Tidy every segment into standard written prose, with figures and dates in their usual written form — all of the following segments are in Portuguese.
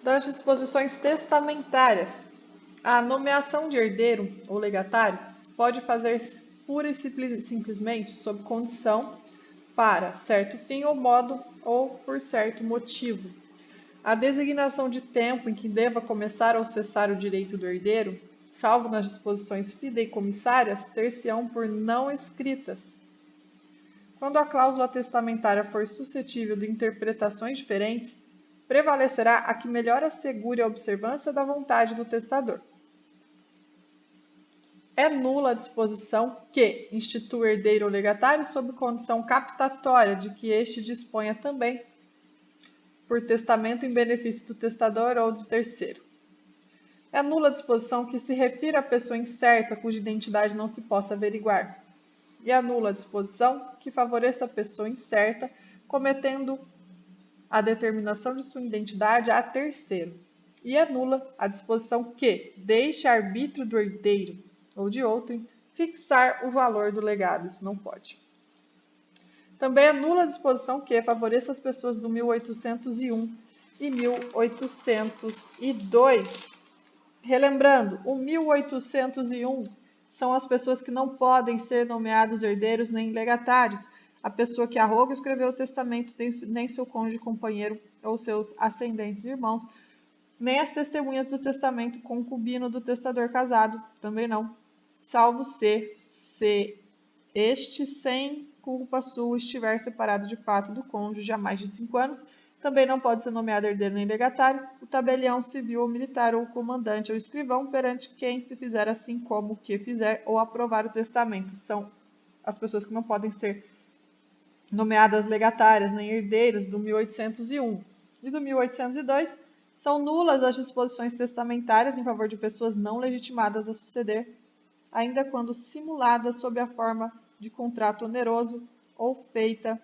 Das disposições testamentárias. A nomeação de herdeiro ou legatário pode fazer-se pura e simplesmente sob condição, para certo fim ou modo ou por certo motivo. A designação de tempo em que deva começar ou cessar o direito do herdeiro, salvo nas disposições fideicomissárias, ter-se-ão por não escritas. Quando a cláusula testamentária for suscetível de interpretações diferentes, prevalecerá a que melhor assegure a observância da vontade do testador. É nula a disposição que institui o herdeiro ou legatário sob condição captatória de que este disponha também por testamento em benefício do testador ou do terceiro. É nula a disposição que se refira a pessoa incerta cuja identidade não se possa averiguar. E é nula a disposição que favoreça a pessoa incerta cometendo a determinação de sua identidade a terceiro. E é nula a disposição que deixe arbítrio do herdeiro ou de outrem fixar o valor do legado. Isso não pode. Também é nula a disposição que favoreça as pessoas do 1801 e 1802. Relembrando, o 1801 são as pessoas que não podem ser nomeados herdeiros nem legatários. A pessoa que arroga escreveu o testamento, nem seu cônjuge, companheiro ou seus ascendentes irmãos, nem as testemunhas do testamento, concubino do testador casado, também não, salvo se este, sem culpa sua, estiver separado de fato do cônjuge há mais de 5 anos, também não pode ser nomeado herdeiro nem legatário, o tabelião civil ou militar ou o comandante ou escrivão perante quem se fizer assim como o que fizer ou aprovar o testamento. São as pessoas que não podem ser nomeadas legatárias nem herdeiras do 1801 e do 1802. São nulas as disposições testamentárias em favor de pessoas não legitimadas a suceder, ainda quando simuladas sob a forma de contrato oneroso ou feita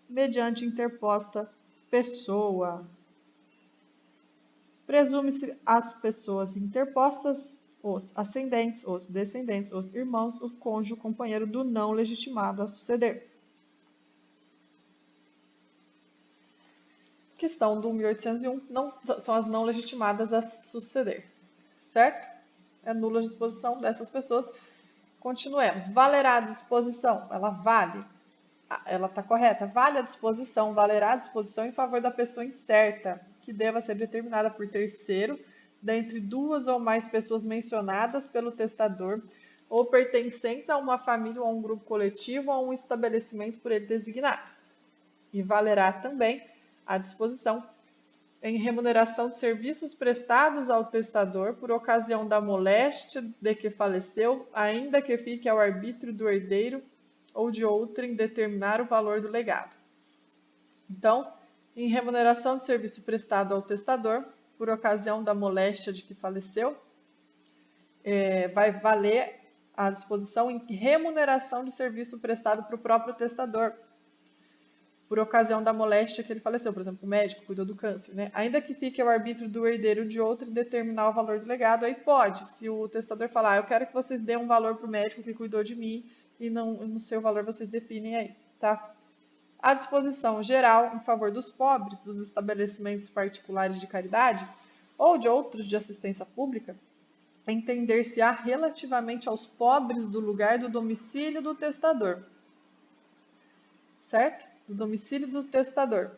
mediante interposta pessoa. Presume-se as pessoas interpostas, os ascendentes, os descendentes, os irmãos, o cônjuge, o companheiro do não legitimado a suceder. Questão do 1801 são as não legitimadas a suceder, certo? É nula a disposição dessas pessoas. Continuemos. Valerá a disposição? Ela vale? Ela está correta. Vale a disposição, valerá a disposição em favor da pessoa incerta, que deva ser determinada por terceiro, dentre duas ou mais pessoas mencionadas pelo testador, ou pertencentes a uma família ou a um grupo coletivo ou a um estabelecimento por ele designado. E valerá também a disposição em remuneração de serviços prestados ao testador por ocasião da moléstia de que faleceu, ainda que fique ao arbítrio do herdeiro ou de outrem determinar o valor do legado. Então, em remuneração de serviço prestado ao testador por ocasião da moléstia de que faleceu, vai valer a disposição em remuneração de serviço prestado para o próprio testador, por ocasião da moléstia que ele faleceu, por exemplo, o médico cuidou do câncer, né? Ainda que fique ao arbítrio do herdeiro de outro determinar o valor do legado, aí pode, se o testador falar, eu quero que vocês dêem um valor para o médico que cuidou de mim e no seu valor vocês definem aí, tá? A disposição geral em favor dos pobres, dos estabelecimentos particulares de caridade ou de outros de assistência pública, entender-se-á relativamente aos pobres do lugar do domicílio do testador, certo? Do domicílio do testador,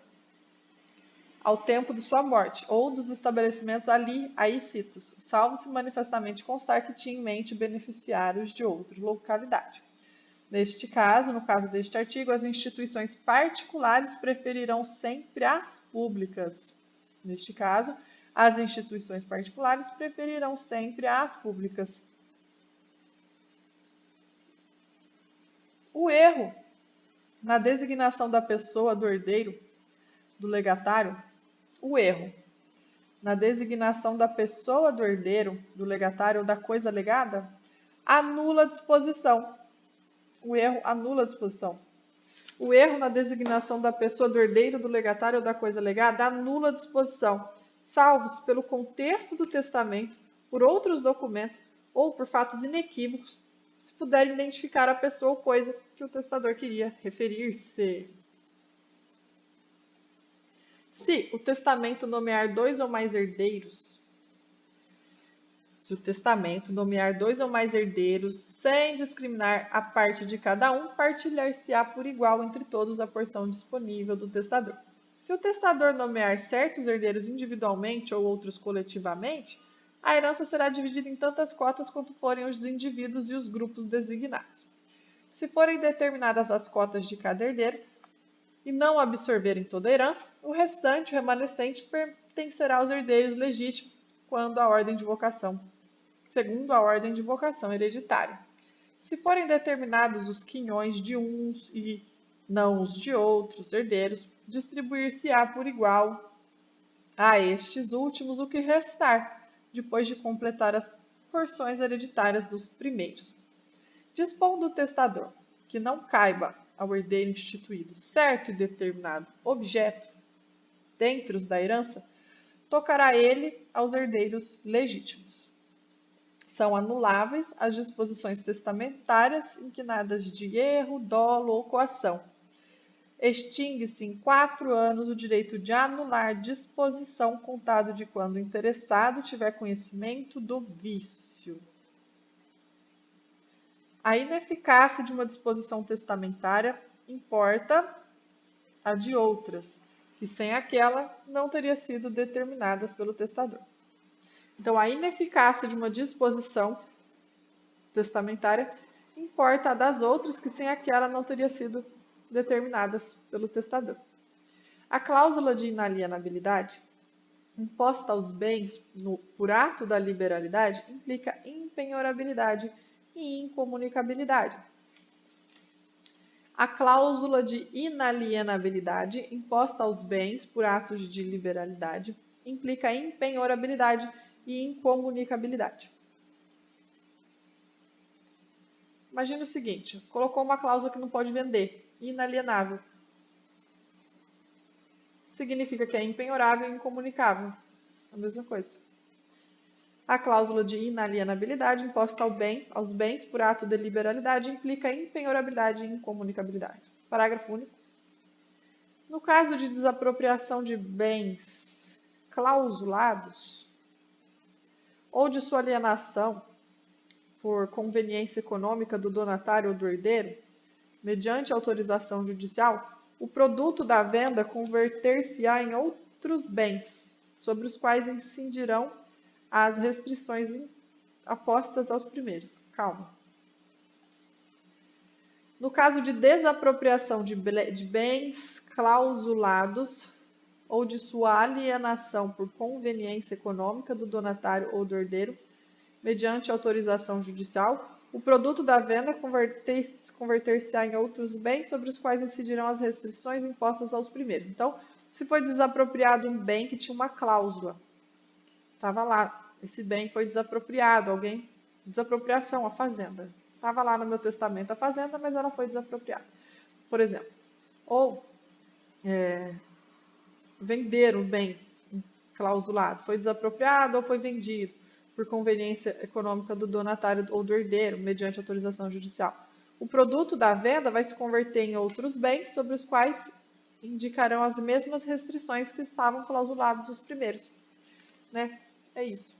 ao tempo de sua morte, ou dos estabelecimentos aí citos, salvo se manifestamente constar que tinha em mente beneficiários de outra localidade. Neste caso, no caso deste artigo, as instituições particulares preferirão sempre as públicas. Neste caso, as instituições particulares preferirão sempre as públicas. O erro na designação da pessoa do herdeiro, do legatário, o erro na designação da pessoa do herdeiro, do legatário ou da coisa legada, anula a disposição. O erro anula a disposição. O erro na designação da pessoa do herdeiro, do legatário ou da coisa legada anula a disposição, salvo-se pelo contexto do testamento, por outros documentos ou por fatos inequívocos, se puder identificar a pessoa ou coisa que o testador queria referir-se. Se o testamento nomear dois ou mais herdeiros, sem discriminar a parte de cada um, partilhar-se-á por igual entre todos a porção disponível do testador. Se o testador nomear certos herdeiros individualmente ou outros coletivamente, a herança será dividida em tantas cotas quanto forem os indivíduos e os grupos designados. Se forem determinadas as cotas de cada herdeiro e não absorverem toda a herança, o restante, o remanescente, pertencerá aos herdeiros legítimos segundo a ordem de vocação hereditária. Se forem determinados os quinhões de uns e não os de outros herdeiros, distribuir-se-á por igual a estes últimos o que restar, depois de completar as porções hereditárias dos primeiros. Dispondo o testador que não caiba ao herdeiro instituído certo e determinado objeto dentre os da herança, tocará ele aos herdeiros legítimos. São anuláveis as disposições testamentárias inquinadas de erro, dolo ou coação. Extingue-se em 4 anos o direito de anular disposição contado de quando o interessado tiver conhecimento do vício. A ineficácia de uma disposição testamentária importa a de outras, que sem aquela não teria sido determinadas pelo testador. Então, a ineficácia de uma disposição testamentária importa a das outras, que sem aquela não teria sido determinadas pelo testador. A cláusula de inalienabilidade, imposta aos bens por ato da liberalidade, implica impenhorabilidade e incomunicabilidade. A cláusula de inalienabilidade, imposta aos bens por atos de liberalidade, implica impenhorabilidade e incomunicabilidade. Imagine o seguinte, colocou uma cláusula que não pode vender, inalienável. Significa que é impenhorável e incomunicável. A mesma coisa. A cláusula de inalienabilidade imposta aos bens por ato de liberalidade implica impenhorabilidade e incomunicabilidade. Parágrafo único. No caso de desapropriação de bens clausulados ou de sua alienação por conveniência econômica do donatário ou do herdeiro, mediante autorização judicial, o produto da venda converter-se-á em outros bens, sobre os quais incidirão as restrições apostas aos primeiros. Calma. No caso de desapropriação de bens clausulados ou de sua alienação por conveniência econômica do donatário ou do herdeiro, mediante autorização judicial, o produto da venda converter-se-á em outros bens sobre os quais incidirão as restrições impostas aos primeiros. Então, se foi desapropriado um bem que tinha uma cláusula, estava lá, esse bem foi desapropriado, desapropriação, a fazenda. Estava lá no meu testamento a fazenda, mas ela foi desapropriada, por exemplo. Ou vender um bem clausulado, foi desapropriado ou foi vendido por conveniência econômica do donatário ou do herdeiro, mediante autorização judicial. O produto da venda vai se converter em outros bens sobre os quais indicarão as mesmas restrições que estavam clausulados os primeiros. Né? É isso.